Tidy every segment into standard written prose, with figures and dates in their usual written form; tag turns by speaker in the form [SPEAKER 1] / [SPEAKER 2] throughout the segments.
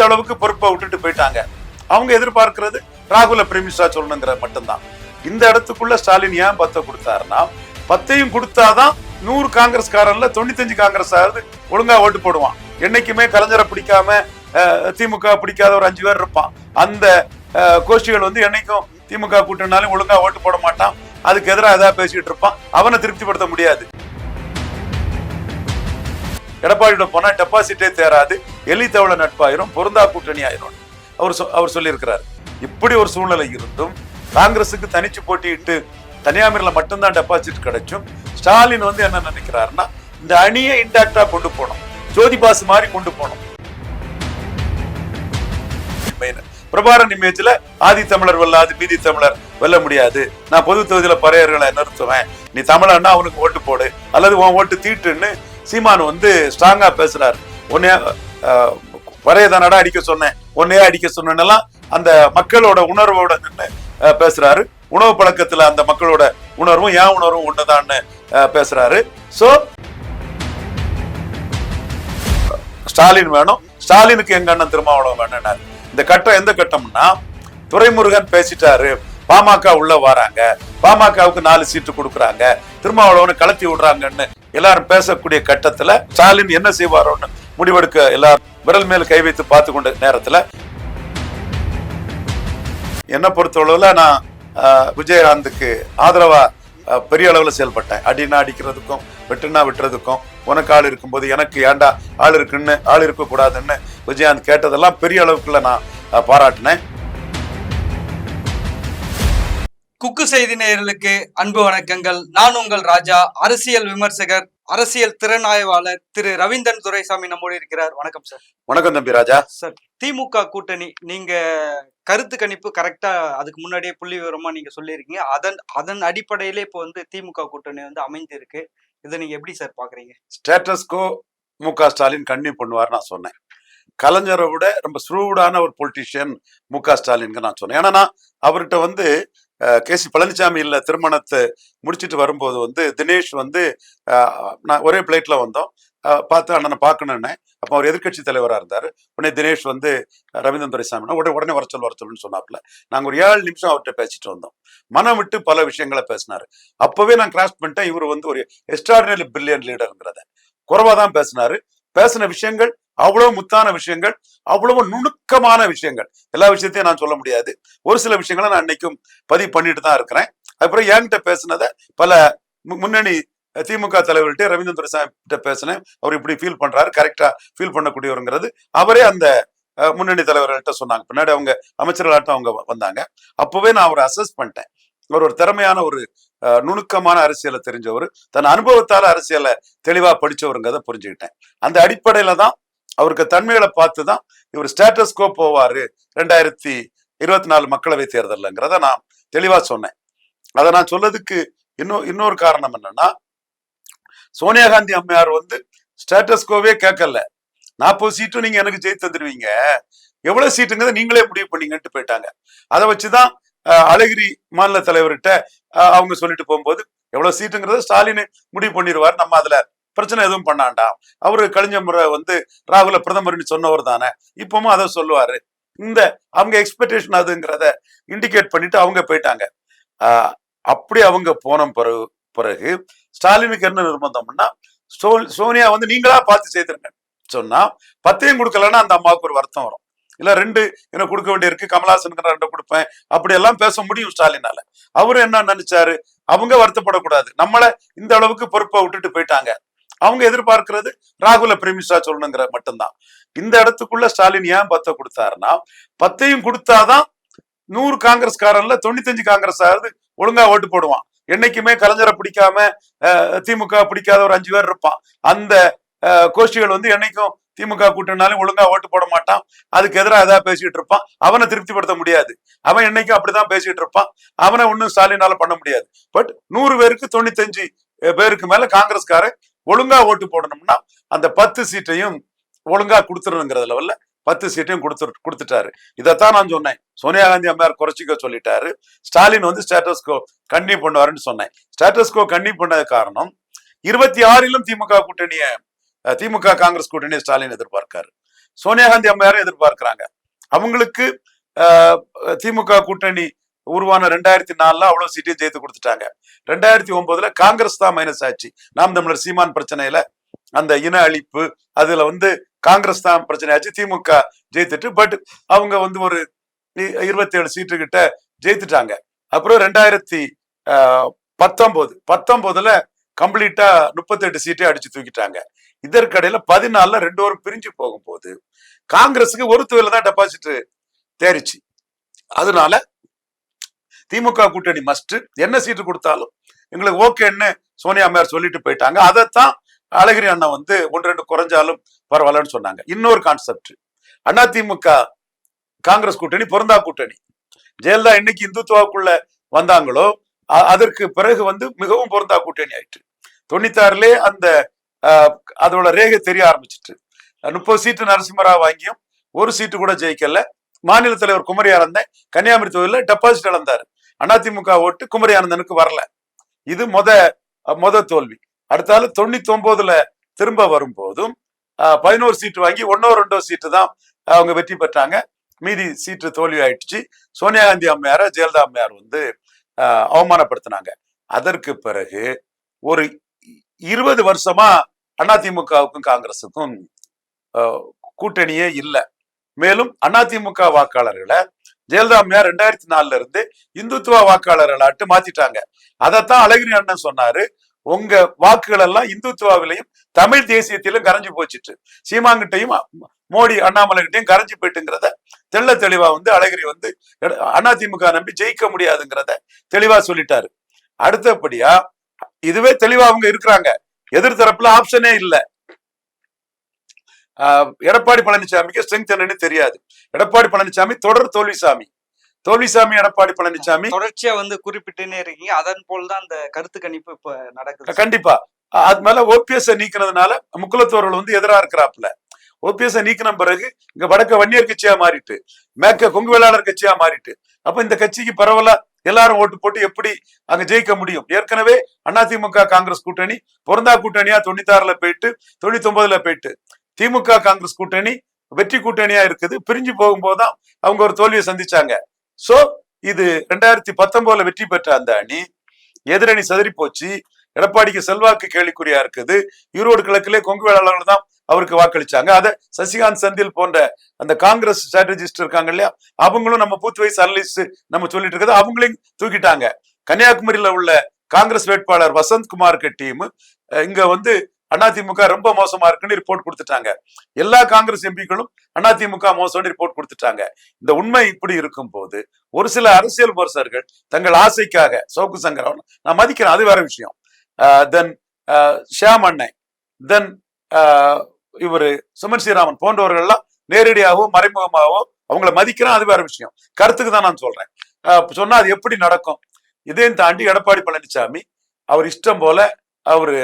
[SPEAKER 1] இந்த அளவுக்கு பொறுப்பை விட்டுட்டு போயிட்டாங்க. அவங்க எதிர்பார்க்கிறது ராகுல பிரைமினிஸ்டரா சொல்லணுங்கிற மட்டும்தான். இந்த இடத்துக்குள்ள ஸ்டாலின் ஏன் 10 கொடுத்தாருன்னா, 10ஐயும் கொடுத்தாதான் 100 காங்கிரஸ்காரன்ல 95 காங்கிரஸ் ஆகுது ஒழுங்கா ஓட்டு போடுவான். என்னைக்குமே கலைஞரை பிடிக்காம திமுக பிடிக்காத ஒரு 5 பேர் இருப்பான். அந்த கோஷ்டிகள் வந்து என்னைக்கும் திமுக கூட்டினாலும் ஒழுங்கா ஓட்டு போட மாட்டான். அதுக்கு எதிராக ஏதாவது பேசிட்டு இருப்பான். அவனை திருப்திப்படுத்த முடியாது. எடப்பாடியோட போனா டெபாசிட்டே தேராது, எலி தவள நட்பாயிரும், பொருந்தா கூட்டணி ஆயிரும் அவர் சொல்லியிருக்கிறார். இப்படி ஒரு சூழ்நிலை இருந்தும் காங்கிரஸுக்கு தனிச்சு போட்டிட்டு தனியாமிரில மட்டும்தான் டெபாசிட் கிடைச்சும் ஸ்டாலின் வந்து என்ன நினைக்கிறாருன்னா, இந்த அணியை இன்டாக்டா கொண்டு போனோம், ஜோதிபாசு மாதிரி கொண்டு போனோம். பிரபாரன் இமேஜ்ல ஆதி தமிழர் வெல்லாது மீதி தமிழர் வெல்ல முடியாது, நான் பொது தொகுதியில பறையர்களை நிறுத்துவேன், நீ தமிழன்னா அவனுக்கு ஓட்டு போடு அல்லது உன் ஓட்டு தீட்டுன்னு சீமான் வந்து ஸ்ட்ராங்கா பேசுறாரு. உன்னைய பறையதானடா அடிக்க சொன்னேன், உன்னையே அடிக்க சொன்னேன்னெல்லாம் அந்த மக்களோட உணர்வோட நின்று பேசுறாரு. உணவு பழக்கத்துல அந்த மக்களோட உணர்வும் ஏன் உணர்வும் ஒண்ணுதான்னு பேசுறாரு. சோ ஸ்டாலின் வேணும், ஸ்டாலினுக்கு எங்க அண்ணன் திருமாவளவன் வேணும்னாரு. இந்த கட்டம் எந்த கட்டம்னா, துரைமுருகன் பேசிட்டாரு, பாமக உள்ள வராங்க, பாமகவுக்கு 4 சீட்டு கொடுக்குறாங்க, திருமாவளவனை கலத்தி விடுறாங்கன்னு எல்லாரும் பேசக்கூடிய கட்டத்துல ஸ்டாலின் என்ன செய்வாரோன்னு முடிவெடுக்க எல்லாரும் விரல் மேல் கை வைத்து பார்த்து கொண்ட நேரத்துல என்ன பொறுத்தளவுல நான் விஜயகாந்துக்கு ஆதரவா பெரிய அளவுல செயல்பட்டேன். அடினா அடிக்கிறதுக்கும் வெட்டுனா வெட்டுறதுக்கும், உனக்கு ஆள் இருக்கும்போது எனக்கு ஏண்டா ஆள் இருக்குன்னு ஆள் இருக்க கூடாதுன்னு விஜயகாந்த் கேட்டதெல்லாம் பெரிய அளவுக்குள்ள நான் பாராட்டினேன்.
[SPEAKER 2] குக்கு செய்தி நேயர்களுக்கு அன்பு வணக்கங்கள். நான் உங்கள் ராஜா, அரசியல் விமர்சகர், அரசியல் திறனாய்வாளர் திரு ரவீந்திரன் துரைசாமி நம்மோடு இருக்கிறார். வணக்கம் சார்.
[SPEAKER 1] வணக்கம் தம்பி ராஜா.
[SPEAKER 2] சார், திமுக கூட்டணி நீங்க கருத்து கணிப்பு கரெக்டா அதுக்கு முன்னாடியே புள்ளி விவரமா நீங்க சொல்லியிருக்கீங்க. அதன் அடிப்படையிலே இப்போ வந்து திமுக கூட்டணி வந்து அமைந்திருக்கு. இதை நீங்க எப்படி சார் பாக்குறீங்க?
[SPEAKER 1] ஸ்டேட்டஸ்கோ முக ஸ்டாலின் கண்டினியூ பண்ணுவார் நான் சொன்னேன். கலைஞரை விட ரொம்ப ஸ்ரூடான ஒரு பொலிட்டிஷியன் முக ஸ்டாலின் நான் சொன்னேன். ஏன்னா அவர்கிட்ட வந்து கேசி பழனிசாமி இல்ல திருமணத்தை முடிச்சுட்டு வரும்போது வந்து தினேஷ் வந்து நான் ஒரே பிளேட்ல வந்தோம், பார்த்து அண்ணனை பார்க்கணுன்னு. அப்போ அவர் எதிர்கட்சி தலைவராக இருந்தார். உடனே தினேஷ் வந்து ரவீந்திரன் துரைசாமி உடனே வர சொல்லுன்னு சொன்னாப்புல. நாங்கள் ஒரு 7 நிமிஷம் அவர்கிட்ட பேசிட்டு வந்தோம். மனம் விட்டு பல விஷயங்களை பேசினாரு. அப்பவே நான் கிராஸ் பண்ணிட்டேன், இவர் வந்து ஒரு எக்ஸ்ட்ராடினரி பிரில்லியன்ட் லீடருங்கிறத. குறைவா தான் பேசினாரு. பேசின விஷயங்கள் அவ்வளவு முத்தான விஷயங்கள், அவ்வளவு நுணுக்கமான விஷயங்கள். எல்லா விஷயத்தையும் நான் சொல்ல முடியாது. ஒரு சில விஷயங்களை நான் இன்னைக்கும் பதிவு பண்ணிட்டு தான் இருக்கிறேன். அதுக்கப்புறம் என்கிட்ட பேசினதை பல முன்னணி திமுக தலைவர்கிட்ட ரவீந்திரன் துரைசாமி பேசினேன். அவர் இப்படி ஃபீல் பண்றாரு, கரெக்டா ஃபீல் பண்ணக்கூடியவருங்கிறது அவரே அந்த முன்னணி தலைவர்கள்ட்ட சொன்னாங்க. பின்னாடி அவங்க அமைச்சர்களாட்டம் அவங்க வந்தாங்க. அப்பவே நான் அவரை அசஸ் பண்ணிட்டேன். அவர் ஒரு திறமையான ஒரு நுணுக்கமான அரசியலை தெரிஞ்சவர், தன் அனுபவத்தால அரசியலை தெளிவா படிச்சவருங்கிறத புரிஞ்சுக்கிட்டேன். அந்த அடிப்படையில தான் அவருக்கு தன்மைகளை பார்த்துதான் இவர் ஸ்டேட்டஸ்கோ போவாரு 2024 மக்களவை தேர்தல்ங்கிறத நான் தெளிவா சொன்னேன். அதை நான் சொல்லதுக்கு இன்னொரு காரணம் என்னன்னா, சோனியா காந்தி அம்மையார் வந்து ஸ்டேட்டஸ்கோவே கேட்கல, 40 சீட்டும் நீங்க எனக்கு ஜெயித்து தந்துருவீங்க, எவ்வளவு சீட்டுங்கிறத நீங்களே முடிவு பண்ணீங்கன்ட்டு போயிட்டாங்க. அதை வச்சுதான் அழகிரி மாநில தலைவர்கிட்ட அவங்க சொல்லிட்டு போகும்போது எவ்வளவு சீட்டுங்கிறத ஸ்டாலின் முடிவு பண்ணிடுவார், நம்ம அதுல பிரச்சனை எதுவும் பண்ணாண்டாம், அவரு கழிஞ்ச முறை வந்து ராகுல பிரதமர்னு சொன்னவர் தானே, இப்பவும் அதை சொல்லுவாரு. இந்த அவங்க எக்ஸ்பெக்டேஷன் அதுங்கிறத இண்டிகேட் பண்ணிட்டு அவங்க போயிட்டாங்க. அப்படி அவங்க போன பிறகு ஸ்டாலினுக்கு என்ன நிர்பந்தம்னா, சோனியா வந்து நீங்களா பார்த்து செய்திருங்க சொன்னா 10ஐயும் கொடுக்கலன்னா அந்த அம்மாவுக்கு ஒரு வருத்தம் வரும். இல்ல 2 எனக்கு கொடுக்க வேண்டியிருக்கு, கமலஹாசனுக்கு 2 கொடுப்பேன், அப்படி எல்லாம் பேச முடியும் ஸ்டாலினால. அவரு என்ன நினைச்சாரு, அவங்க வருத்தப்படக்கூடாது, நம்மள இந்த அளவுக்கு பொறுப்பை விட்டுட்டு போயிட்டாங்க, அவங்க எதிர்பார்க்கிறது ராகுல பிரைமினிஸ்டரா சொல்லணுங்கிற மட்டும்தான். இந்த இடத்துக்குள்ள ஸ்டாலின் ஏன் 10 கொடுத்தாருன்னா, 10ஐயும் கொடுத்தாதான் 100 காங்கிரஸ்காரன்ல 95 காங்கிரஸ் ஆகுது ஒழுங்கா ஓட்டு போடுவான். என்னைக்குமே கலைஞரை பிடிக்காம திமுக பிடிக்காத ஒரு 5 பேர் இருப்பான். அந்த கோஷ்டிகள் வந்து என்னைக்கும் திமுக கூட்டினாலும் ஒழுங்கா ஓட்டு போட மாட்டான். அதுக்கு எதிராக ஏதாவது பேசிட்டு இருப்பான். அவனை திருப்திப்படுத்த முடியாது. அவன் என்னைக்கும் அப்படிதான் பேசிட்டு இருப்பான். அவனை ஒன்னும் ஸ்டாலினால பண்ண முடியாது. பட் 100 பேருக்கு 95 பேருக்கு மேல காங்கிரஸ்காரன் ஒழுங்கா ஓட்டு போடணும்னா அந்த 10 சீட்டையும் ஒழுங்கா கொடுத்துருங்கிறத லெவல்ல 10 சீட்டையும் கொடுத்துட்டாரு. இதைத்தான் நான் சொன்னேன். சோனியா காந்தி அம்மையார் குறைச்சிக்க சொல்லிட்டாரு, ஸ்டாலின் வந்து ஸ்டேட்டஸ்கோ கண்டினியூ பண்ணுவாருன்னு சொன்னேன். ஸ்டேட்டஸ்கோ கண்டினியூ பண்ணது காரணம் 26லும் திமுக காங்கிரஸ் கூட்டணியை ஸ்டாலின் எதிர்பார்க்காரு. சோனியா காந்தி அம்மையாரும் எதிர்பார்க்கிறாங்க. அவங்களுக்கு திமுக கூட்டணி உருவான 2004 அவ்வளவு சீட்டையும் ஜெயித்து கொடுத்துட்டாங்க. 2009 காங்கிரஸ் தான் மைனஸ் ஆச்சு. நாம் தமிழர் சீமான் பிரச்சனையில அந்த இன அழிப்பு அதுல காங்கிரஸ் தான் பிரச்சனை ஆச்சு. திமுக ஜெயித்துட்டு பட் அவங்க ஒரு 27 சீட்டு கிட்ட ஜெயித்துட்டாங்க. அப்புறம் 2019 கம்ப்ளீட்டா 38 சீட்டை அடிச்சு தூக்கிட்டாங்க. இதற்கடையில 14 2 பேரும் பிரிஞ்சு போகும்போது காங்கிரஸுக்கு ஒரு தொகையில தான் டெபாசிட் தேறிச்சு. அதனால திமுக கூட்டணி மஸ்ட் என்ன சீட்டு கொடுத்தாலும் எங்களுக்கு ஓகேன்னு சோனியா அம்மையார் சொல்லிட்டு போயிட்டாங்க. அதைத்தான் அழகிரி அண்ணன் 1-2 குறைஞ்சாலும் பரவாயில்லன்னு சொன்னாங்க. இன்னொரு கான்செப்ட், அதிமுக காங்கிரஸ் கூட்டணி பொருந்தா கூட்டணி. ஜெயலலிதா இன்னைக்கு இந்துத்துவாவுக்குள்ள வந்தாங்களோ அதற்கு பிறகு மிகவும் பொருந்தா கூட்டணி ஆயிட்டு. 96 அந்த அதோட ரேகை தெரிய ஆரம்பிச்சிட்டு 30 சீட்டு நரசிம்மராவ் வாங்கியும் ஒரு சீட்டு கூட ஜெயிக்கல. மாநில தலைவர் குமரி ஆனந்தன் கன்னியாகுமரி தொகுதியில் டெபாசிட் இழந்தார். அதிமுக ஓட்டு குமரி ஆனந்தனுக்கு வரல. இது முத தோல்வி. அடுத்தால 99 திரும்ப வரும்போதும் 11 சீட்டு வாங்கி 1-2 சீட்டு தான் அவங்க வெற்றி பெற்றாங்க. மீதி சீட்டு தோல்வி ஆயிடுச்சு. சோனியா காந்தி அம்மையார ஜெயலலிதா அம்மையார் அவமானப்படுத்தினாங்க. அதற்கு பிறகு ஒரு 20 வருஷமா அதிமுகவுக்கும் காங்கிரசுக்கும் கூட்டணியே இல்லை. மேலும் அதிமுக வாக்காளர்களை ஜெயலலிதா அம்மையார் 2004 இருந்து இந்துத்துவ வாக்காளர்களாட்டு மாத்திட்டாங்க. அதைத்தான் அழகிரி அண்ணன் சொன்னாரு, உங்க வாக்குகள் எல்லாம் இந்துத்துவாவிலையும் தமிழ் தேசியத்திலும் கரைஞ்சு போச்சிட்டு, சீமாங்கிட்டையும் மோடி அண்ணாமலை கிட்டையும் கரைஞ்சு போயிட்டுங்கிறத தெள்ள தெளிவா அழகிரி அதிமுக நம்பி ஜெயிக்க முடியாதுங்கிறத தெளிவா சொல்லிட்டாரு. அடுத்தபடியா இதுவே தெளிவா அவங்க இருக்கிறாங்க. எதிர்த்தரப்புல ஆப்ஷனே இல்லை. எடப்பாடி பழனிசாமிக்கு ஸ்ட்ரென்த் என்னன்னு தெரியாது. எடப்பாடி பழனிசாமி தொடர் தோல்விசாமி. எடப்பாடி பழனிசாமி
[SPEAKER 2] தொடர்ச்சியா குறிப்பிட்டுனே இருக்கீங்க. அதன் போல்தான் அந்த கருத்து கணிப்பு இப்ப நடக்குது.
[SPEAKER 1] கண்டிப்பா அது மேல ஓபிஎஸ் நீக்கினதுனால முக்குலத்தோர்கள் எதிரா இருக்கிறாப்புல. ஓபிஎஸ் நீக்கின பிறகு இங்க வடக்க வன்னியர் கட்சியா மாறிட்டு, மேற்க கொங்கு வேளாளர் கட்சியா மாறிட்டு, அப்ப இந்த கட்சிக்கு பரவலா எல்லாரும் ஓட்டு போட்டு எப்படி அங்க ஜெயிக்க முடியும்? ஏற்கனவே அதிமுக காங்கிரஸ் கூட்டணி பொருந்தா கூட்டணியா 96 போயிட்டு 99 போயிட்டு, திமுக காங்கிரஸ் கூட்டணி வெற்றி கூட்டணியா இருக்குது. பிரிஞ்சு போகும்போதுதான் அவங்க ஒரு தோல்வியை சந்திச்சாங்க. சோ இது 2019 வெற்றி பெற்ற அந்த அணி எதிரணி சதறி போச்சு. எடப்பாடிக்கு செல்வாக்கு கேள்விக்குறியா இருக்குது. ஈரோடு கிழக்கிலே கொங்கு வேளாளர்கள் தான் அவருக்கு வாக்களிச்சாங்க. அதை சசிகாந்த் செந்தில் போன்ற அந்த காங்கிரஸ் ஸ்ட்ராட்டஜிஸ்ட் இருக்காங்க இல்லையா, அவங்களும் நம்ம பூத் வைஸ் அனலிஸ்ட் நம்ம சொல்லிட்டு இருக்கிறது அவங்களையும் தூக்கிட்டாங்க. கன்னியாகுமரியில உள்ள காங்கிரஸ் வேட்பாளர் வசந்த்குமார் டீம் இங்க அதிமுக ரொம்ப மோசமா இருக்குன்னு ரிப்போர்ட் கொடுத்துட்டாங்க. எல்லா காங்கிரஸ் எம்பிக்களும் அதிமுக மோசம்னு ரிப்போர்ட் கொடுத்துட்டாங்க. இந்த உண்மை இப்படி இருக்கும் போது ஒரு சில அரசியல் விமர்சகர்கள் தங்கள் ஆசைக்காக, சவுக்கு சங்கரன் நான் மதிக்கிறேன், அது வேற விஷயம், தென் ஷியாம் அண்ணன், தென் இவரு சுமன் ஸ்ரீராமன் போன்றவர்கள் எல்லாம் நேரடியாகவோ மறைமுகமாகவோ அவங்களை மதிக்கிறேன், அது வேற விஷயம். கருத்துக்கு தான் நான் சொல்றேன். சொன்னா அது எப்படி நடக்கும்? இதையும் தாண்டி எடப்பாடி பழனிசாமி அவர் இஷ்டம் போல அவரு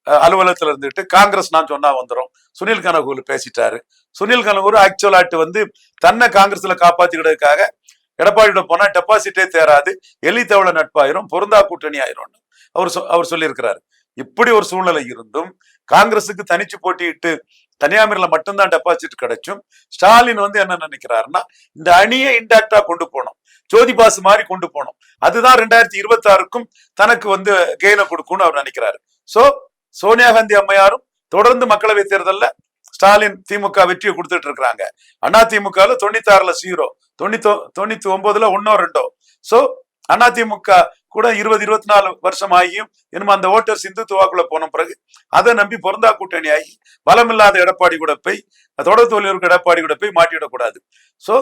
[SPEAKER 1] அலுவலகத்துல இருந்துட்டு காங்கிரஸ் நான் சொன்னா வந்துடும். சுனில் கனகூர் பேசிட்டாரு. சுனில் கனகூர் ஆக்சுவலாட்டு தன்னை காங்கிரஸ்ல காப்பாத்திக்கிறதுக்காக எடப்பாடியோட போனா டெபாசிட்டே தேராது, எலி தவள நட்பாயிரும், பொருந்தா கூட்டணி ஆயிரும் அவர் சொல்லியிருக்கிறாரு. இப்படி ஒரு சூழ்நிலை இருந்தும் காங்கிரஸுக்கு தனிச்சு போட்டிட்டு கன்னியாகுமரியில மட்டும்தான் டெபாசிட் கிடைச்சும் ஸ்டாலின் என்ன நினைக்கிறாருன்னா, இந்த அணியை இன்டாக்டா கொண்டு போனோம், ஜோதி பாசு மாதிரி கொண்டு போனோம், அதுதான் 2026க்கும் தனக்கு கெயினை கொடுக்கும்னு அவர் நினைக்கிறாரு. சோ சோனியா காந்தி அம்மையாரும் தொடர்ந்து மக்களவை தேர்தல்ல ஸ்டாலின் திமுக வெற்றியை கொடுத்துட்டு இருக்கிறாங்க. அதிமுக 96 0, 99 1-2. சோ அதிமுக கூட 20-24 வருஷம் ஆகியும் இன்னும் அந்த ஓட்டர்ஸ் இந்துத்துவாக்குள்ள போன பிறகு அதை நம்பி பொருந்தா கூட்டணி ஆகி பலமில்லாத எடப்பாடி கூட போய் தொடர் தோல்வியோருக்கு எடப்பாடி கூட போய் மாட்டிவிடக்கூடாது. சோ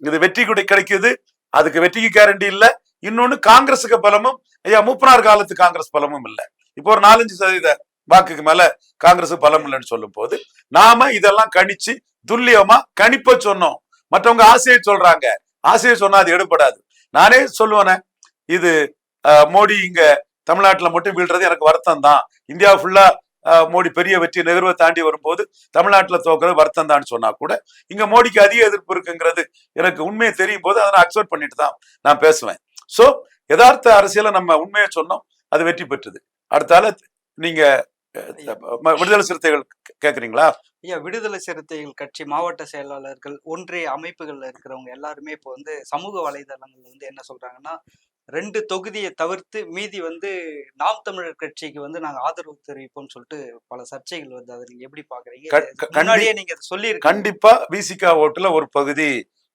[SPEAKER 1] இது வெற்றி கூட கிடைக்குது, அதுக்கு வெற்றிக்கு கேரண்டி இல்ல. இன்னொன்னு காங்கிரஸுக்கு பலமும் ஐயா மூப்பனார் காலத்து காங்கிரஸ் பலமும் இல்ல. இப்போ ஒரு 4-5% வாக்குக்கு மேல காங்கிரஸ் பலம் இல்லைன்னு சொல்லும் போது நாம இதெல்லாம் கணிச்சு துல்லியமா கணிப்ப சொன்னோம். மற்றவங்க ஆசையை சொல்றாங்க, ஆசையை சொன்னா அது எடுபடாது. நானே சொல்லுவேனே, இது மோடி இங்க தமிழ்நாட்டுல மட்டும் வீழ்றது எனக்கு வருத்தம் தான், இந்தியா ஃபுல்லா மோடி பெரிய வெற்றி நெகர்வை தாண்டி வரும்போது தமிழ்நாட்டுல தோக்குறது வருத்தம் தான் சொன்னா கூட இங்க மோடிக்கு அதிக எதிர்ப்பு இருக்குங்கிறது எனக்கு உண்மையை தெரியும் போது அதை நான் அக்செப்ட் பண்ணிட்டு தான் நான் பேசுவேன். சோ யதார்த்த அரசியல நம்ம உண்மையை சொன்னோம், அது வெற்றி பெற்றது. அடுத்தால நீங்க விடுதலை சிறுத்தைகள் கேக்குறீங்களா?
[SPEAKER 2] ஐயா, விடுதலை சிறுத்தைகள் கட்சி மாவட்ட செயலாளர்கள், ஒன்றிய அமைப்புகள்ல இருக்கிறவங்க எல்லாருமே இப்போ வந்து சமூக வலைதளங்கள்ல வந்து என்ன சொல்றாங்கன்னா, 2 தொகுதியை தவிர்த்து மீதி வந்து நாம் தமிழர் கட்சிக்கு வந்து நாங்க ஆதரவு தெரிவிப்போம்னு சொல்லிட்டு பல சர்ச்சைகள் வருது. அதை நீங்க எப்படி பாக்குறீங்க? முன்னாடியே நீங்க சொல்லியிருக்கீங்க.
[SPEAKER 1] கண்டிப்பா விசிகா ஓட்டுல ஒரு பகுதி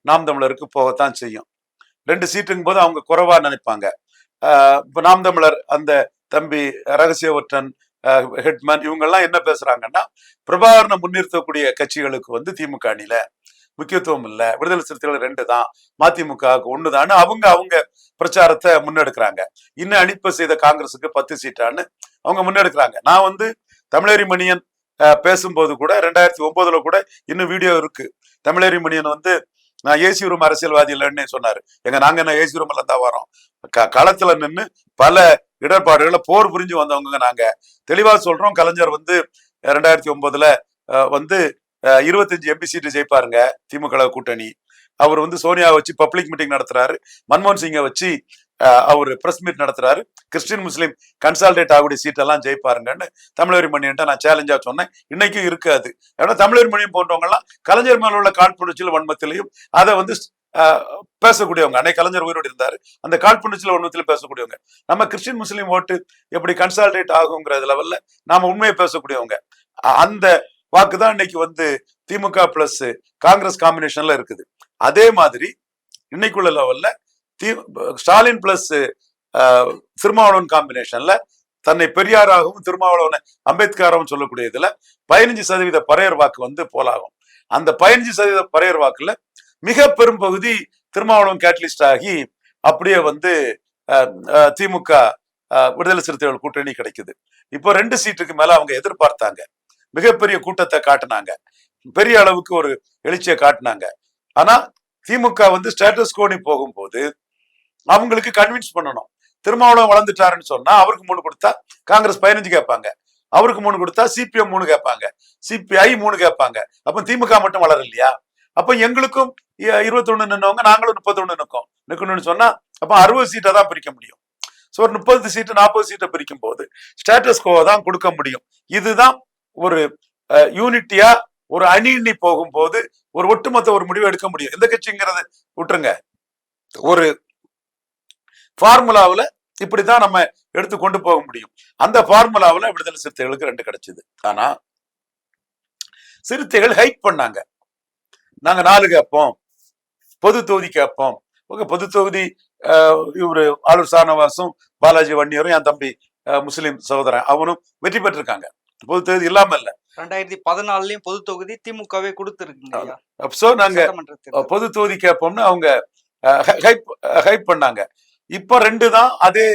[SPEAKER 1] நாம் தமிழருக்கு போகத்தான் செய்யும். 2 சீட்டுங்கும் போது அவங்க குறைவா நினைப்பாங்க. இப்ப நாம் தமிழர் அந்த தம்பி ரகசியவற்றன், ஹெட்மேன் இவங்கெல்லாம் என்ன பேசுறாங்கன்னா, பிரபாகரனை முன்னிறுத்தக்கூடிய கட்சிகளுக்கு வந்து திமுக அணியில முக்கியத்துவம் இல்ல, விடுதலை சிறுத்தைகள் 2 தான், மதிமுகவுக்கு 1 தான் அவங்க அவங்க பிரச்சாரத்தை முன்னெடுக்கிறாங்க. இன்னும் அணிப்பு செய்த காங்கிரஸுக்கு 10 சீட்டான்னு அவங்க முன்னெடுக்கிறாங்க. நான் வந்து தமிழறி மணியன் பேசும்போது கூட 2009 கூட இன்னும் வீடியோ இருக்கு. தமிழறி மணியன் வந்து நான் ஏசி ரூம் அரசியல்வாதி இல்லைன்னு சொன்னாரு. நாங்க என்ன ஏசி ரூம்ல தான் வரோம், களத்துல நின்று பல இடர்பாடுகளை போர் புரிஞ்சு வந்தவங்க நாங்க. தெளிவா சொல்றோம், கலைஞர் வந்து 2009 வந்து 25 எம்பி சீட்டு ஜெயிப்பாருங்க திமுக கூட்டணி. அவர் வந்து சோனியா வச்சு பப்ளிக் மீட்டிங் நடத்துறாரு, மன்மோகன் சிங்கை வச்சு அவர் பிரஸ் மீட் நடத்துறாரு, கிறிஸ்டின் முஸ்லீம் கன்சால்டேட் ஆகக்கூடிய சீட்டெல்லாம் ஜெயிப்பாருங்கன்னு தமிழறி மணியன்ட்ட நான் சேலஞ்சா சொன்னேன். இன்னைக்கும் இருக்காது. ஏன்னா தமிழறி மணியம் போன்றவங்க எல்லாம் கலைஞர் மேல உள்ள காழ்ப்புணர்ச்சியில் வன்மத்திலையும் அதை வந்து பேசக்கூடியவங்க. அன்னைக்கு கலைஞர் உயிரோடு இருந்தாரு, அந்த காழ்ப்புணர்ச்சியில் வன்மத்திலும் பேசக்கூடியவங்க. நம்ம கிறிஸ்டின் முஸ்லீம் ஓட்டு எப்படி கன்சால்டேட் ஆகுங்கிற லெவல்ல நாம உண்மையை பேசக்கூடியவங்க. அந்த வாக்குதான் இன்னைக்கு வந்து திமுக பிளஸ் காங்கிரஸ் காம்பினேஷன்ல இருக்குது. அதே மாதிரி இன்னைக்குள்ள லெவல்ல ஸ்டாலின் பிளஸ் திருமாவளவன் காம்பினேஷன்ல தன்னை பெரியாராகவும் திருமாவளவனை அம்பேத்கராகவும் சொல்லக்கூடிய இதுல 15% பறையர் வாக்கு வந்து போலாகும். அந்த 15% பறையர் வாக்குல மிக பெரும் பகுதி திருமாவளவன் கேட்டலிஸ்ட் ஆகி அப்படியே வந்து திமுக விடுதலை சிறுத்தைகள் கூட்டணி கிடைக்குது. இப்போ 2 சீட்டுக்கு மேல அவங்க எதிர்பார்த்தாங்க, மிகப்பெரிய கூட்டத்தை காட்டினாங்க, பெரிய அளவுக்கு ஒரு எழுச்சியை காட்டினாங்க. ஆனா திமுக வந்து ஸ்டேட்டஸ் கோனி போகும்போது அவங்களுக்கு கன்வின்ஸ் பண்ணணும். திருமாவளவன் வளர்ந்துட்டாருன்னு சொன்னா அவருக்கு 3 கொடுத்தா காங்கிரஸ் 15 கேட்பாங்க, அவருக்கு 3 கொடுத்தா சிபிஎம் 3 கேட்பாங்க, சிபிஐ 3 கேட்பாங்க. அப்ப திமுக மட்டும் வளர இல்லையா? அப்ப எங்களுக்கும் 21 நின்னவங்க, நாங்களும் 31 நிக்கணும்னு சொன்னா அப்ப 60 சீட்டை தான் பிரிக்க முடியும். ஸோ ஒரு 30 சீட்டு 40 சீட்டை பிரிக்கும் போது ஸ்டேட்டஸ் கோவை தான் கொடுக்க முடியும். இதுதான் ஒரு யூனிட்டியா ஒரு அணி போகும்போது ஒரு ஒட்டுமொத்த ஒரு முடிவு எடுக்க முடியும். எந்த கட்சிங்கிறத விட்டுருங்க, ஒரு ஃபார்முலாவில் இப்படிதான் நம்ம எடுத்து கொண்டு போக முடியும். அந்த ஃபார்முலாவில் விடுதலை சிறுத்தைகளுக்கு 2 கிடைச்சது. ஆனா சிறுத்தைகள் ஹைட் பண்ணாங்க, நாங்க 4 கேட்போம், பொது தொகுதி கேட்போம். பொது தொகுதி இவரு ஆளூர் சானவாசும் பாலாஜி வன்னியரும் என் தம்பி முஸ்லீம் சகோதரன் அவனும் வெற்றி பெற்றிருக்காங்க. பொது தொகுதி இல்லாம இல்ல,
[SPEAKER 2] 2014 பொது தொகுதி திமுகவே கொடுத்துருக்குங்க.
[SPEAKER 1] சோ நாங்க பொது தொகுதி கேட்போம்னு அவங்க ஹைப் பண்ணாங்க. இப்ப 2 தான், அதே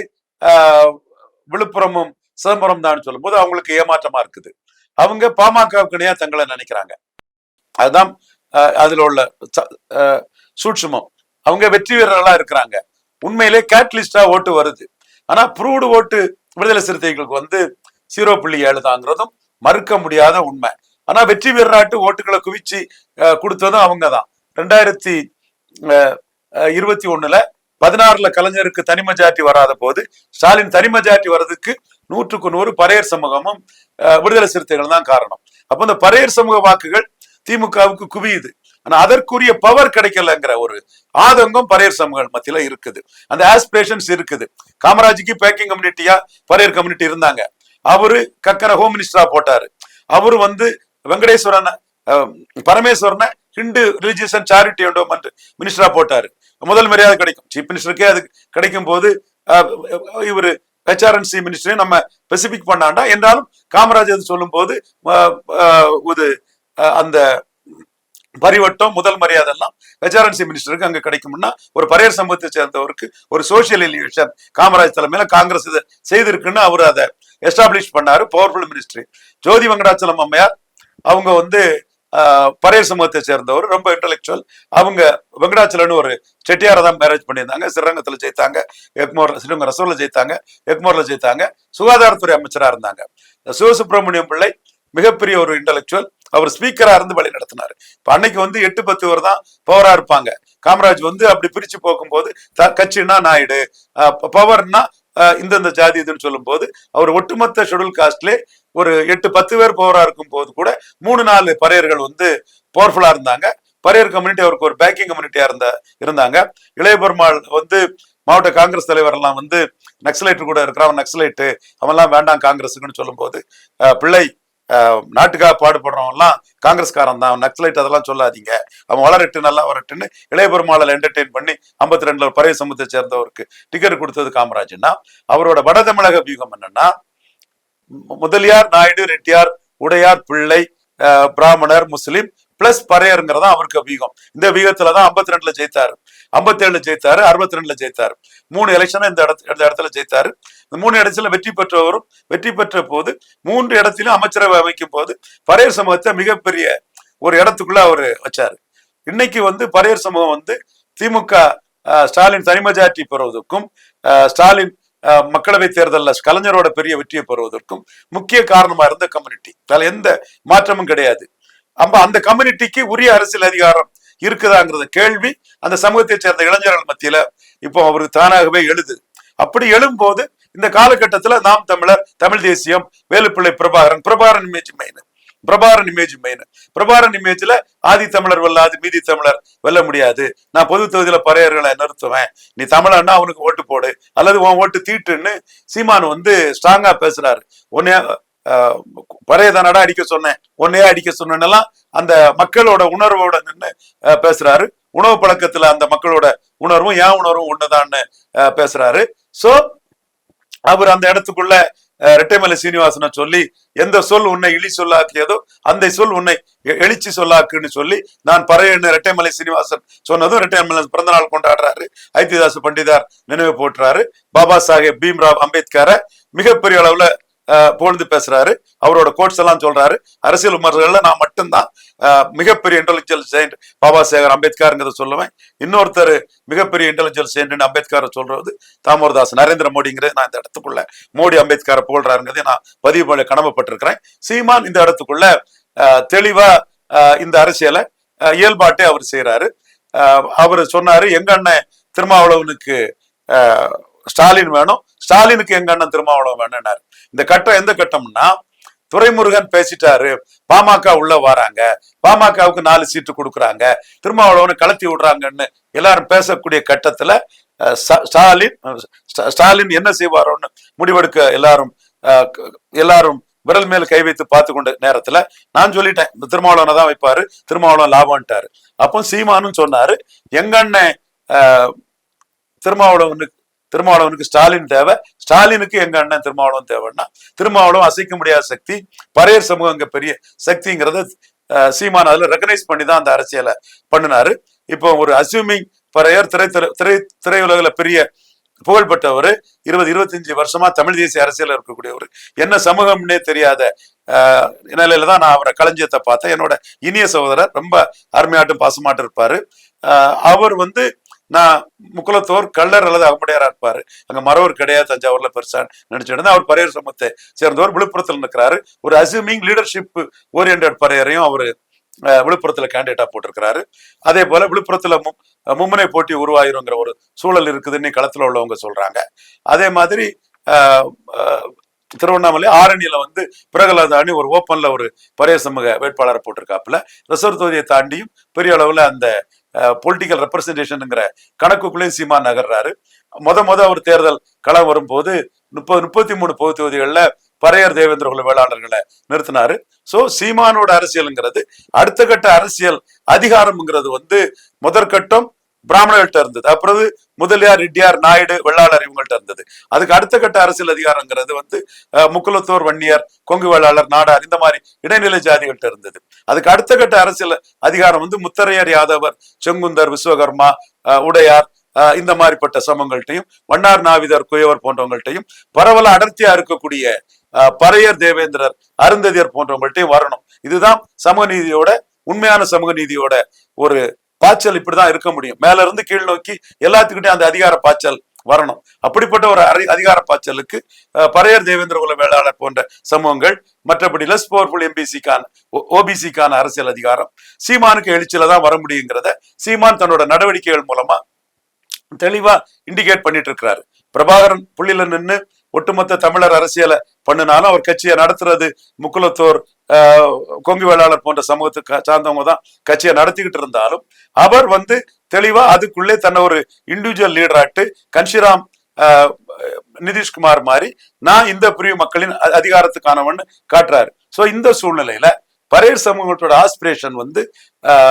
[SPEAKER 1] விழுப்புரமும் சிதம்பரம் தான் சொல்லும் போது அவங்களுக்கு ஏமாற்றமா இருக்குது. அவங்க பாமகவுக்கு இணையா தங்களை நினைக்கிறாங்க. அதுதான் அதுல உள்ள சூட்சுமம். அவங்க வெற்றி வீரர்களா இருக்கிறாங்க, உண்மையிலே கேட்லிஸ்டா ஓட்டு வருது. ஆனா ப்ரூவ்டு ஓட்டு விடுதலை சிறுத்தைகளுக்கு வந்து 0.7 தாங்கிறதும் மறுக்க முடியாத உண்மை. ஆனா வெற்றி வீரராட்டு ஓட்டுகளை குவிச்சு கொடுத்ததும் அவங்க தான். 2021 16 கலைஞருக்கு தனி மெஜாரிட்டி வராத போது ஸ்டாலின் தனி மெஜாரிட்டி வர்றதுக்கு 100க்கு 100 பறையர் சமூகமும் விடுதலை சிறுத்தைகள் தான் காரணம். அப்ப இந்த பறையர் சமூக வாக்குகள் திமுகவுக்கு குவியுது. ஆனா அதற்குரிய பவர் கிடைக்கலங்கிற ஒரு ஆதங்கம் பறையர் சமூக மத்தியில இருக்குது, அந்த ஆஸ்பிரேஷன்ஸ் இருக்குது. காமராஜுக்கு பேக்கிங் கம்யூனிட்டியா பறையர் கம்யூனிட்டி இருந்தாங்க, அவரு கக்கரை ஹோம் மினிஸ்டரா போட்டாரு. அவரு வந்து வெங்கடேஸ்வரன் பரமேஸ்வரனை Hindu religious and charity endowment மினிஸ்டரா போட்டாரு. முதல் மரியாதை கிடைக்கும், சீஃப் மினிஸ்டருக்கே அது கிடைக்கும் போது இவரு HRNC மினிஸ்டரையும் நம்ம ஸ்பெசிபிக் பண்ணாண்டா. என்றாலும் காமராஜர் சொல்லும் போது அந்த பரிவட்டம் முதல் மரியாதை எல்லாம் HRNC மினிஸ்டருக்கு அங்க கிடைக்கும்னா ஒரு பறையர் சமூகத்தை சேர்ந்தவருக்கு ஒரு சோசியல் எலிவேஷன் காமராஜ் தலைமையில காங்கிரஸ் இதை செய்திருக்குன்னு அவர் அதை எஸ்டாப்ளிஷ் பண்ணாரு. Powerful ministry. ஜோதி வெங்கடாச்சலம் அம்மையார் அவங்க வந்து பறையர் சமூகத்தை சேர்ந்தவர், ரொம்ப இன்டலெக்சுவல். அவங்க வெங்கடாச்சலன்னு ஒரு செட்டியாரை தான் மேரேஜ் பண்ணியிருந்தாங்க. ஸ்ரீரங்கத்துல ஜெயித்தாங்க, எக்மோர்ல ஸ்ரீரங்க ரசோல ஜெயித்தாங்க, எக்மோர்ல ஜெயித்தாங்க. சுகாதாரத்துறை அமைச்சரா இருந்தாங்க. சிவசுப்பிரமணியம் பிள்ளை மிகப்பெரிய ஒரு இன்டலெக்சுவல், அவர் ஸ்பீக்கரா இருந்து வழி நடத்தினாரு. இப்ப அன்னைக்கு வந்து 8-10 பேர் தான் பவரா இருப்பாங்க. காமராஜ் வந்து அப்படி பிரிச்சு போகும்போது கட்சின்னா நாயுடு, பவர்னா இந்தந்த ஜாதி இதுன்னு சொல்லும் போது அவர் ஒட்டுமொத்த ஷெட்யூல் காஸ்ட்லே ஒரு 8-10 பேர் பவரா இருக்கும் போது கூட 3-4 பறையர்கள் வந்து பவர்ஃபுல்லா இருந்தாங்க. பறையர் கம்யூனிட்டி அவருக்கு ஒரு பேக்கிங் கம்யூனிட்டியா இருந்தாங்க. இளைய பெருமாள் வந்து மாவட்ட காங்கிரஸ் தலைவர் எல்லாம் வந்து நக்சலைட்டு கூட இருக்கிறான், நக்சலைட்டு அவன்லாம் வேண்டாம் காங்கிரஸுக்குன்னு சொல்லும் போது பிள்ளை நாட்டுக்காக பாடுபடுறவன் எல்லாம் காங்கிரஸ்காரன் தான், நக்சலைட் அதெல்லாம் சொல்லாதீங்க, அவன் வளரட்டு நல்லா வரட்டுன்னு இளைய பெருமாளை என்டர்டெயின் பண்ணி 52 பறைய சமூகத்தை சேர்ந்தவருக்கு டிக்கெட் கொடுத்தது காமராஜ்னா, அவரோட வட தமிழக வியூகம் என்னன்னா முதலியார், நாயுடு, ரெட்டியார், உடையார், பிள்ளை, பிராமணர், முஸ்லிம் பிளஸ் பறையருங்கிறதா அவருக்கு வீகம். இந்த வீகத்துலதான் 52ல ஜெயித்தாரு, 57ல ஜெயித்தாரு, 62ல ஜெயித்தாரு. 3 எலெக்ஷன் இந்த இடத்துல ஜெயித்தாரு. இந்த 3 இடத்துல வெற்றி பெற்றவரும் வெற்றி பெற்ற போது 3 இடத்திலும் அமைச்சரவை அமைக்கும் போது பறையர் சமூகத்தை மிகப்பெரிய ஒரு இடத்துக்குள்ள அவரு வச்சாரு. இன்னைக்கு வந்து பறையர் சமூகம் வந்து திமுக ஸ்டாலின் தனி மெஜாரிட்டி பெறுவதற்கும் ஸ்டாலின் மக்களவை தேர்தலில் கலைஞரோட பெரிய வெற்றியை பெறுவதற்கும் முக்கிய காரணமா இருந்த கம்யூனிட்டி. அதுல எந்த மாற்றமும் கிடையாது. அந்த கம்யூனிட்டிக்கு உரிய அரசியல் அதிகாரம் இருக்குதாங்கிறத கேள்வி அந்த சமூகத்தை சேர்ந்த இளைஞர்கள் மத்தியில இப்போ அவருக்கு தானாகவே எழுது. அப்படி எழும்போது இந்த காலகட்டத்துல நாம் தமிழர், தமிழ் தேசியம், வேலுப்பிள்ளை பிரபாகரன் இமேஜ்ல ஆதி தமிழர் வெல்லாது மீதி தமிழர் வெல்ல முடியாது, நான் பொது தொகுதியில பறையர்களை நிறுத்துவேன், நீ தமிழன்னா அவனுக்கு ஓட்டு போடு அல்லது உன் ஓட்டு தீட்டுன்னு சீமான் வந்து ஸ்ட்ராங்கா பேசுறாரு. உன்னைய பறையதானடா அடிக்க சொன்னேன், உன்னையே அடிக்க சொன்னேன்னெல்லாம் அந்த மக்களோட உணர்வோட நின்று பேசுறாரு. உணவு பழக்கத்துல அந்த மக்களோட உணர்வும் என் உணர்வும் ஒண்ணுதான்னு பேசுறாரு. சோ அவர் அந்த இடத்துக்குள்ள ரெட்டைமலை சீனிவாசனை சொல்லி எந்த சொல் உன்னை இழி சொல்லாக்கியதோ அந்த சொல் உன்னை எழுச்சி சொல்லாக்குன்னு சொல்லி நான் பறையன்னு ரெட்டைமலை சீனிவாசன் சொன்னதும் ரெட்டைமலை பிறந்த நாள் கொண்டாடுறாரு. ஐத்திதாச பண்டிதார் நினைவு போட்டுறாரு. பாபா சாஹேப் பீம்ராவ் அம்பேத்கரை மிகப்பெரிய அளவுல புகழ்ந்து பேசுறாரு. அவரோட கோட்ஸ் எல்லாம் சொல்றாரு. அரசியல் விமர்சகர்கள்ல நான் மட்டும்தான் மிகப்பெரிய இன்டெலிஜென்ஸ் ஜெயண்ட் பாபா சாஹேப் அம்பேத்கர்ங்கிறத சொல்லுவேன். இன்னொருத்தர் மிகப்பெரிய இன்டெலிஜென்ஸ் ஜெயண்ட் அம்பேத்கர் சொல்றது தாமோர்தாஸ் நரேந்திர மோடிங்கிறது. நான் இந்த இடத்துக்குள்ள மோடி அம்பேத்கரை புகழ்றாருங்கிறத நான் பதிவு பண்ண கடமைப்பட்டிருக்கிறேன். சீமான் இந்த இடத்துக்குள்ள தெளிவா இந்த அரசியலை இயல்பாட்டே அவர் செய்யறாரு. அவர் சொன்னாரு, எங்க அண்ணன் திருமாவளவனுக்கு ஸ்டாலின் வேணும், ஸ்டாலினுக்கு எங்க அண்ணன் திருமாவளவன் வேணும்னாரு. இந்த கட்டம் எந்த கட்டம்னா, துரைமுருகன் பேசிட்டாரு, பாமக உள்ள வராங்க, பாமகவுக்கு 4 சீட்டு கொடுக்குறாங்க, திருமாவளவனை கலத்தி விடுறாங்கன்னு எல்லாரும் பேசக்கூடிய கட்டத்துல ஸ்டாலின் என்ன செய்வாரோன்னு முடிவெடுக்க எல்லாரும் விரல் மேல் கை வைத்து பார்த்து கொண்ட நேரத்துல நான் சொல்லிட்டேன், இந்த திருமாவளவனை தான் வைப்பாரு, திருமாவளவன் லாபம்ட்டாரு. அப்போ சீமானும் சொன்னாரு, எங்க அண்ணன் திருமாவளவனுக்கு ஸ்டாலின் தேவை, ஸ்டாலினுக்கு எங்க அண்ணன் திருமாவளவன் தேவைன்னா, திருமாவளவன் அசைக்க முடியாத சக்தி, பறையர் சமூகம் அங்க பெரிய சக்திங்கிறத சீமான் அதுல ரெகனைஸ் பண்ணி தான் அந்த அரசியலை பண்ணினாரு. இப்போ ஒரு அசியூமிங் பறையர் திரையுலகில பெரிய புகழ்பெற்றவர், 20-25 வருஷமா தமிழ் தேசிய அரசியல் இருக்கக்கூடியவர், என்ன சமூகம்னே தெரியாத நிலையில தான் நான் அவரை களஞ்சியத்தை பார்த்தேன். என்னோட இனிய சகோதரர், ரொம்ப அருமையாட்டும் பாசமாட்டும் இருப்பாரு. அவர் வந்து நான் முக்குலத்தோர் கள்ளர் அல்லது அகமுடையாரா இருப்பாரு, அங்க மறவர் கிடையாது தஞ்சாவூர்ல பெருசா நினைச்சிட்டு அவர் பறையர் சமூகத்தை சேர்ந்தவர். விழுப்புரத்தில் இருக்கிறாரு. ஒரு அசியூமிங் லீடர்ஷிப் ஓரியன்டட் பறையரையும் அவரு விழுப்புரத்துல கேண்டிடேட்டா போட்டிருக்கிறாரு. அதே போல விழுப்புரத்துல மும்முனை போட்டி உருவாயிருங்கிற ஒரு சூழல் இருக்குதுன்னு களத்துல உள்ளவங்க சொல்றாங்க. அதே மாதிரி திருவண்ணாமலை ஆரணியில வந்து பிரகலாதாணி ஒரு ஓப்பன்ல ஒரு பறையர் சமூக வேட்பாளரை போட்டிருக்காப்புல. ரிசர்வ் தொகுதியை தாண்டியும் பெரிய அளவுல அந்த பொலிட்டிக்கல் ரெப்ரசன்டேஷன்ங்கிற கணக்குக்குள்ளேயும் சீமான் நகர்றாரு. அவர் தேர்தல் களம் வரும்போது 33 பொது தொகுதிகள்ல பறையர் தேவேந்திர குல வேளாளர்களை நிறுத்தினாரு. சோ சீமானோட அரசியல்ங்கிறது அடுத்த கட்ட அரசியல் அதிகாரம்ங்கிறது வந்து முதற்கட்டம் பிராமணர்கள்ட்ட இருந்தது, அப்புறம் முதலியார், ரெட்டியார், நாயுடு, வெள்ளாளர் இவங்கள்ட்ட இருந்தது. அதுக்கு அடுத்த கட்ட அரசியல் அதிகாரங்கிறது வந்து முக்குலத்தோர், வன்னியர், கொங்கு வேளாளர், நாடார் இந்த மாதிரி இடைநிலை ஜாதிகள்ட்ட இருந்தது. அதுக்கு அடுத்த கட்ட அரசியல் அதிகாரம் வந்து முத்தரையர், யாதவர், செங்குந்தர், விஸ்வகர்மா, உடையார் இந்த மாதிரிப்பட்ட சமங்கள்ட்டையும், வண்ணார், நாவிதர், குயவர் போன்றவங்கள்ட்டையும், பரவல அடர்த்தியா இருக்கக்கூடிய பறையர், தேவேந்திரர், அருந்ததியர் போன்றவங்கள்ட்டையும் வரணும். இதுதான் சமூக நீதியோட, உண்மையான சமூக நீதியோட ஒரு பாய்ச்சல். இப்படிதான் இருக்க முடியும். மேல இருந்து கீழ் நோக்கி எல்லாத்துக்கிட்டே அந்த அதிகார பாய்ச்சல் வரணும். அப்படிப்பட்ட ஒரு அதிகார பாய்ச்சலுக்கு பறையர், தேவேந்திர குல வேளாளர் போன்ற சமூகங்கள், மற்றபடி லெஸ் பவர்ஃபுல் ஓபிசிக்கான அரசியல் அதிகாரம் சீமானுக்கு எழுச்சியில தான் வர முடியுங்கிறத சீமான் தன்னோட நடவடிக்கைகள் மூலமா தெளிவா இண்டிகேட் பண்ணிட்டு இருக்கிறாரு. பிரபாகரன் புள்ளியில நின்று ஒட்டுமொத்த தமிழர் அரசியலை பண்ணினாலும் அவர் கட்சியை நடத்துறது முக்குலத்தோர் கொங்கு வேளாளர் போன்ற சமூகத்துக்கு சார்ந்தவங்க தான் கட்சியை நடத்திக்கிட்டு இருந்தாலும் அவர் வந்து தெளிவா அதுக்குள்ளே தன்னை ஒரு இண்டிவிஜுவல் லீடராட்டு கன்ஷிராம் நிதிஷ்குமார் மாதிரி நான் இந்த பிரிவு மக்களின் அதிகாரத்துக்கானவன் காட்டுறாரு. சோ இந்த சூழ்நிலையில பரேர் சமூகத்தோட ஆஸ்பிரேஷன் வந்து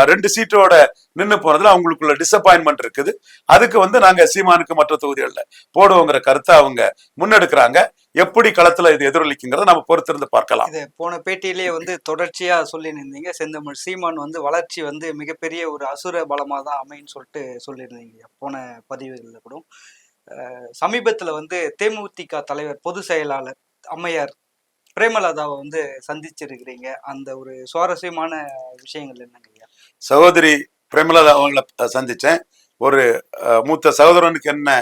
[SPEAKER 1] 2 சீட்டோட நின்று போனதுல அவங்களுக்குள்ள டிசப்பாயின்மெண்ட் இருக்குது. அதுக்கு வந்து நாங்க சீமானுக்கு மற்ற தொகுதிகளில் போடுவோங்கிற கருத்தை அவங்க முன்னெடுக்கிறாங்க. எப்படி களத்துல இது எதிரொலிக்குங்கிறத நம்ம பொறுத்திருந்து பார்க்கலாம்.
[SPEAKER 2] இது போன பேட்டியிலேயே வந்து தொடர்ச்சியா சொல்லி இருந்தீங்க, செந்தமிழ் சீமான் வந்து வளர்ச்சி வந்து மிகப்பெரிய ஒரு அசுர பலமா தான் அமைன்னு சொல்லிட்டு சொல்லியிருந்தீங்க போன பதிவுகள்ல கூட. சமீபத்துல வந்து தேமுதிக தலைவர் பொதுச் செயலாளர் அம்மையார் பிரேமலதாவை வந்து சந்திச்சிருக்கிறீங்க. அந்த ஒரு சுவாரஸ்யமான விஷயங்கள் என்னங்க ஐயா?
[SPEAKER 1] சகோதரி பிரேமலதா அவங்களை சந்திச்சேன். ஒரு மூத்த சகோதரனுக்கு என்ன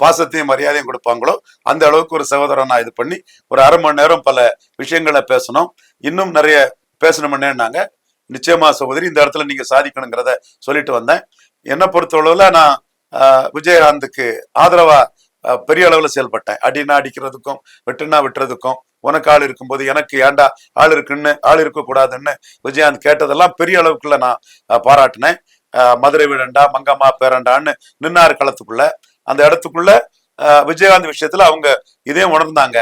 [SPEAKER 1] பாசத்தையும் மரியாதையும் கொடுப்பாங்களோ அந்த அளவுக்கு ஒரு சகோதரனா இது பண்ணி ஒரு அரை மணி நேரம் பல விஷயங்களை பேசணும். இன்னும் நிறைய பேசணும்னாங்க. நிச்சயமா சகோதரி, இந்த இடத்துல நீங்க சாதிக்கணுங்கிறத சொல்லிட்டு வந்தேன். என்னை பொறுத்தளவுல நான் விஜயகாந்துக்கு ஆதரவா பெரிய அளவுல செயல்பட்டேன். அடினா அடிக்கிறதுக்கும் வெட்டுனா வெட்டுறதுக்கும், உனக்கு ஆள் இருக்கும்போது எனக்கு ஏண்டா ஆள் இருக்குன்னு ஆள் இருக்க கூடாதுன்னு விஜயகாந்த் கேட்டதெல்லாம் பெரிய அளவுக்குள்ள நான் பாராட்டினேன். மதுரை வீடண்டா மங்கம்மா பேரண்டான்னு நின்னார் களத்துக்குள்ள. அந்த இடத்துக்குள்ள விஜயகாந்த் விஷயத்துல அவங்க இதே உணர்ந்தாங்க.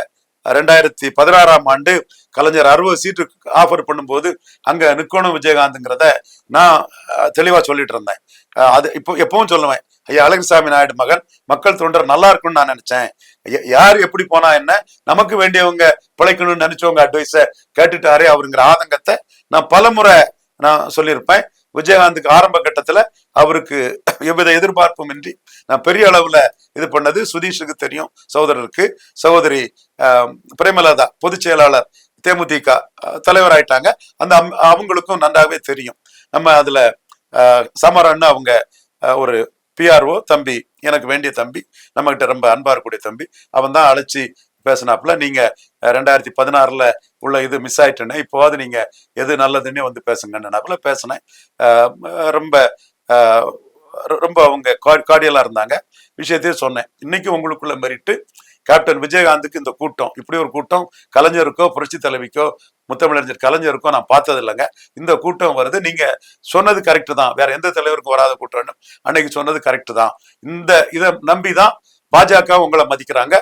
[SPEAKER 1] 2016ஆம் ஆண்டு கலைஞர் 60 சீட்டு ஆஃபர் பண்ணும்போது அங்க நிக்கணும் விஜயகாந்த்ங்கிறத நான் தெளிவா சொல்லிட்டு இருந்தேன். அது இப்போ எப்பவும் சொல்லுவேன், ஐயா அழகுசாமி நாயுடு மகன் மக்கள் தொண்டர் நல்லா இருக்கும்னு நான் நினைச்சேன். யார் எப்படி போனா என்ன, நமக்கு வேண்டியவங்க பிழைக்கணும்னு நினைச்சவங்க அட்வைஸ கேட்டுட்டாரே அவருங்கிற ஆதங்கத்தை நான் பலமுறை நான் சொல்லியிருப்பேன். விஜயகாந்துக்கு ஆரம்ப கட்டத்துல அவருக்கு எவ்வித எதிர்பார்ப்பும் இன்றி நான் பெரிய அளவுல இது பண்ணது சுதீஷுக்கு தெரியும், சகோதரருக்கு. சகோதரி பிரேமலதா பொதுச் செயலாளர் தேமுதிக தலைவர் ஆயிட்டாங்க. அந்த அவங்களுக்கும் நன்றாகவே தெரியும். நம்ம அதுல சமரன்னு அவங்க ஒரு பிஆர்ஓ தம்பி, எனக்கு வேண்டிய தம்பி, நம்ம கிட்ட ரொம்ப அன்பா இருக்கக்கூடிய தம்பி, அவன் தான் அழைச்சி பேசினாப்புல. நீங்க 2016 உள்ள இது மிஸ் ஆயிட்டுன்னு, இப்போவாது நீங்க எது நல்லதுன்னே வந்து பேசுங்கன்னாப்புல பேசினேன். ரொம்ப ரொம்ப அவங்க கார்டியலா இருந்தாங்க. விஷயத்தையும் சொன்னேன். இன்னைக்கு உங்களுக்குள்ள மெரிட்டு கேப்டன் விஜயகாந்துக்கு இந்த கூட்டம், இப்படி ஒரு கூட்டம் கலைஞருக்கோ புரட்சி தலைவிக்கோ முத்தமிழறிஞர் கலைஞருக்கோ நான் பார்த்தது இல்லைங்க. இந்த கூட்டம் வருது, நீங்க சொன்னது கரெக்ட் தான், வேற எந்த தலைவருக்கும் வராத கூட்டம் அன்னைக்கு சொன்னது கரெக்ட் தான். இந்த இதை நம்பிதான் பாஜக உங்களை மதிக்கிறாங்க,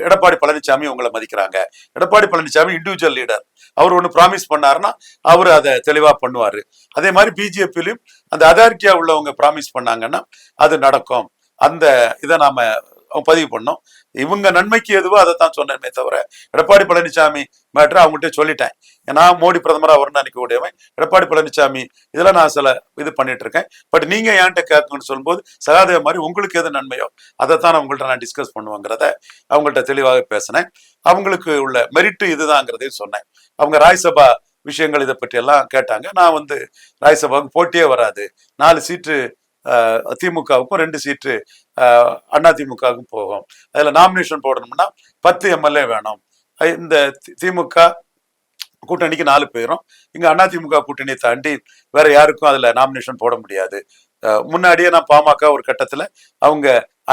[SPEAKER 1] எடப்பாடி பழனிசாமி உங்களை மதிக்கிறாங்க. எடப்பாடி பழனிசாமி இண்டிவிஜுவல் லீடர், அவர் ஒண்ணு ப்ராமிஸ் பண்ணாருன்னா அவரு அதை தெளிவா பண்ணுவாரு. அதே மாதிரி பிஜேபியிலும் அந்த அதாரிட்டியா உள்ளவங்க ப்ராமிஸ் பண்ணாங்கன்னா அது நடக்கும். அந்த இதை நாம பதிவு பண்ணோம். இவங்க நன்மைக்கு எதுவோ அதை தான் சொன்னேனே தவிர எடப்பாடி பழனிசாமி மேட்ரு அவங்ககிட்ட சொல்லிட்டேன். ஏன்னா மோடி பிரதமரா வரணும்னு நினைக்கக்கூடியவன் எடப்பாடி பழனிசாமி, இதெல்லாம் நான் சில இது பண்ணிட்டு இருக்கேன். பட் நீங்க என்கிட்ட கேட்கணும்னு சொல்லும்போது சகாதேவ மாதிரி உங்களுக்கு எது நன்மையோ அதைத்தான் உங்கள்கிட்ட நான் டிஸ்கஸ் பண்ணுவாங்கிறத அவங்கள்ட்ட தெளிவாக பேசினேன். அவங்களுக்கு உள்ள மெரிட்டு இதுதாங்கிறதையும் சொன்னேன். அவங்க ராஜ்சபா விஷயங்கள் இதை பற்றி எல்லாம் கேட்டாங்க. நான் வந்து ராஜ்சபாவுக்கு போட்டியே வராது, 4 சீட்டு திமுகவுக்கும் 2 சீட்டு அதிமுகவுக்கும் போகும். அதுல நாமினேஷன் போடணும்னா 10 எம்எல்ஏ வேணும். இந்த திமுக கூட்டணிக்கு 4 பேரும், இங்க அதிமுக கூட்டணியை தாண்டி வேற யாருக்கும் அதுல நாமினேஷன் போட முடியாது. முன்னாடியே நான் பாமக ஒரு கட்டத்துல அவங்க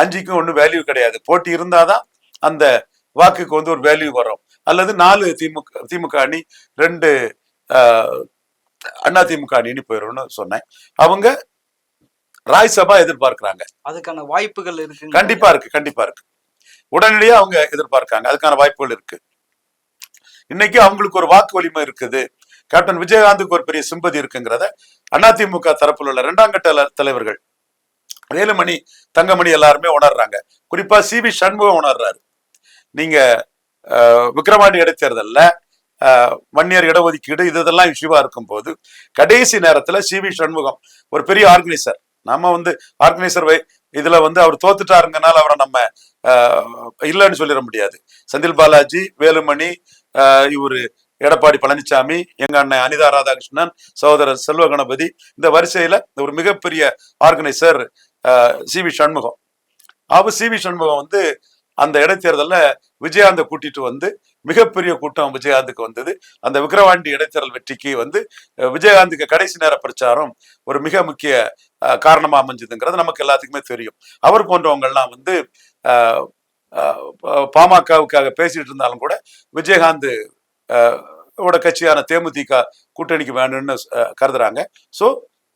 [SPEAKER 1] 5க்கும் ஒன்றும் வேல்யூ கிடையாது, போட்டி இருந்தாதான் அந்த வாக்குக்கு வந்து ஒரு வேல்யூ வரும், அல்லது 4 திமுக அணி 2 அதிமுக அணின்னு போயிடும்னு சொன்னேன். அவங்க ராஜ்சபா எதிர்பார்க்கிறாங்க.
[SPEAKER 2] அதுக்கான வாய்ப்புகள் இருக்கு,
[SPEAKER 1] கண்டிப்பா இருக்கு, கண்டிப்பா இருக்கு. உடனடியா அவங்க எதிர்பார்க்காங்க, அதுக்கான வாய்ப்புகள் இருக்கு. இன்னைக்கு அவங்களுக்கு ஒரு வாக்கு வலிமை இருக்குது. கேப்டன் விஜயகாந்துக்கு ஒரு பெரிய சிம்பதி இருக்குங்கிறத அதிமுக தரப்பில் உள்ள 2ஆம் கட்ட தலைவர்கள் வேலுமணி, தங்கமணி எல்லாருமே உணர்றாங்க. குறிப்பா சிவி சண்முகம் உணர்றாரு. நீங்க விக்கிரவாண்டி இடைத்தேர்தல்ல வன்னியர் இடஒதுக்கீடு இதெல்லாம் இஷ்யூவா இருக்கும் போது கடைசி நேரத்துல சிவி சண்முகம் ஒரு பெரிய ஆர்கனைசர், நம்ம வந்து ஆர்கனைசர் இதுல வந்து அவர் தோத்துட்டாருங்கனால அவரை நம்ம இல்லைன்னு சொல்லிட முடியாது. செந்தில் பாலாஜி, வேலுமணி, இவரு எடப்பாடி பழனிசாமி, எங்க அண்ணன் அனிதா ராதாகிருஷ்ணன், சகோதரர் செல்வ கணபதி, இந்த வரிசையில ஒரு மிகப்பெரிய organiser CV Shanmugam. CV Shanmugam வந்து அந்த இடைத்தேர்தல்ல விஜயகாந்தை கூட்டிட்டு வந்து மிகப்பெரிய கூட்டம் விஜயகாந்துக்கு வந்தது. அந்த விக்கிரவாண்டி இடைத்தேர்தல் வெற்றிக்கு வந்து விஜயகாந்துக்கு கடைசி நேர பிரச்சாரம் ஒரு மிக முக்கிய காரணமா அமைஞ்சதுங்கிறது நமக்கு எல்லாத்துக்குமே தெரியும். அவர் போன்றவங்க எல்லாம் வந்து பாமகவுக்காக பேசிட்டு இருந்தாலும் கூட விஜயகாந்த் ஓட கட்சியான தேமுதிக கூட்டணிக்கு வேணும்னு கருதுறாங்க. ஸோ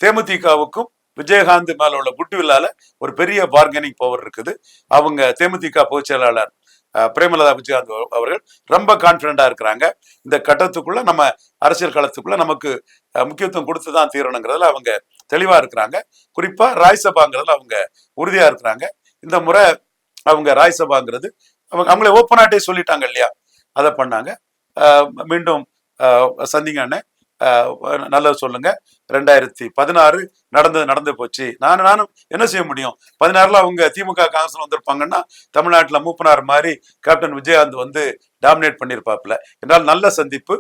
[SPEAKER 1] தேமுதிகவுக்கும் விஜயகாந்த் மேல உள்ள குட்வில்லால ஒரு பெரிய பார்கெனிங் பவர் இருக்குது. அவங்க தேமுதிக பொதுச் செயலாளர் பிரேமலதா விஜயகாந்த் அவர்கள் ரொம்ப கான்பிடண்டா இருக்கிறாங்க. இந்த கட்டத்துக்குள்ள நம்ம அரசியல் களத்துக்குள்ள நமக்கு முக்கியத்துவம் கொடுத்துதான் தீரணுங்கிறதுல அவங்க தெளிவா இருக்கிறாங்க. குறிப்பா ராஜ்சபாங்கிறதுல அவங்க உறுதியா இருக்கிறாங்க. இந்த முறை அவங்க ராஜ்சபாங்கிறது அவங்களே ஓப்பனாட்டே சொல்லிட்டாங்க இல்லையா, அதை பண்ணாங்க. மீண்டும் சந்திங்க அண்ணன், நல்லது சொல்லுங்க. 2016 நடந்து போச்சு. நானும் என்ன செய்ய முடியும்? 16ல அவங்க திமுக காங்கிரஸ் வந்திருப்பாங்கன்னா தமிழ்நாட்டுல மூப்பனார் மாதிரி கேப்டன் விஜயகாந்த் வந்து டாமினேட் பண்ணிருப்பாப்ல. என்றால் நல்ல சந்திப்பு,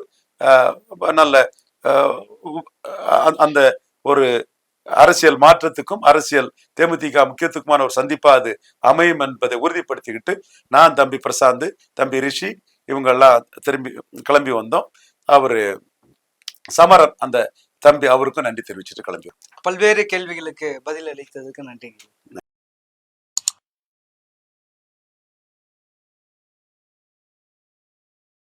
[SPEAKER 1] நல்ல அந்த ஒரு அரசியல் மாற்றத்துக்கும் அரசியல் தேமுதிக முக்கியத்துக்குமான ஒரு சந்திப்பா அது அமையும் என்பதை உறுதிப்படுத்திக்கிட்டு நான், தம்பி பிரசாந்த், தம்பி ரிஷி இவங்க எல்லாம் கிளம்பி வந்தோம். அவரு சமரன் அந்த தம்பி, அவருக்கும் நன்றி தெரிவிச்சுட்டு கிளம்பி.
[SPEAKER 2] பல்வேறு கேள்விகளுக்கு பதில் அளித்ததுக்கு நன்றி.